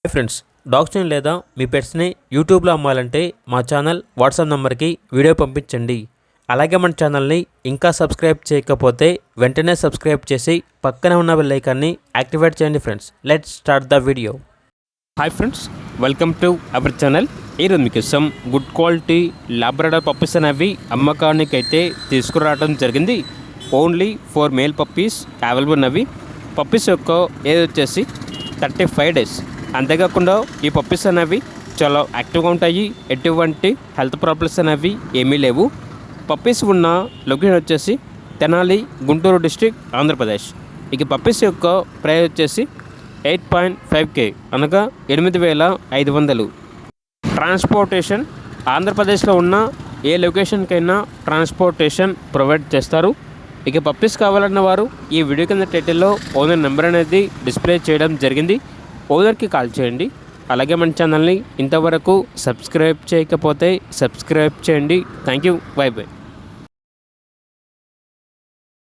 Hi friends, డాగ్స్ని లేదా మీ పెట్స్ని యూట్యూబ్లో అమ్మాలంటే మా ఛానల్ వాట్సాప్ నెంబర్కి వీడియో పంపించండి. అలాగే మన ఛానల్ని ఇంకా సబ్స్క్రైబ్ చేయకపోతే వెంటనే సబ్స్క్రైబ్ చేసి పక్కనే ఉన్న బెల్ ఐకాన్ని యాక్టివేట్ చేయండి. Friends, let's start the video. Hi friends, welcome to our channel. ఈరోజు మీకోసం గుడ్ క్వాలిటీ లాబ్రడార్ పప్పీస్ అనేవి అమ్మకానికి అయితే తీసుకురావడం జరిగింది. ఓన్లీ 4 మేల్ పప్పీస్ అవైలబుల్ ఉన్నవి. పప్పీస్ యొక్క ఏజ్ వచ్చేసి 35 డేస్. అంతేకాకుండా ఈ పప్పీస్ అనేవి చాలా యాక్టివ్గా ఉంటాయి. ఎటువంటి హెల్త్ ప్రాబ్లమ్స్ అనేవి ఏమీ లేవు. పప్పీస్ ఉన్న లొకేషన్ వచ్చేసి తెనాలి, గుంటూరు డిస్ట్రిక్ట్, ఆంధ్రప్రదేశ్. ఇక పప్పీస్ యొక్క ప్రైస్ వచ్చేసి 8.5K అనగా 8,500. ట్రాన్స్పోర్టేషన్ ఆంధ్రప్రదేశ్లో ఉన్న ఏ లొకేషన్కైనా ట్రాన్స్పోర్టేషన్ ప్రొవైడ్ చేస్తారు. ఇక పప్పీస్ కావాలన్న వారు ఈ వీడియో కింద టైటిల్లో ఓనర్ నెంబర్ అనేది డిస్ప్లే చేయడం జరిగింది. ఓనర్కి కాల్ చేయండి. అలాగే మన ఛానల్ని ఇంతవరకు సబ్స్క్రైబ్ చేయకపోతే సబ్స్క్రైబ్ చేయండి. Thank you. By by.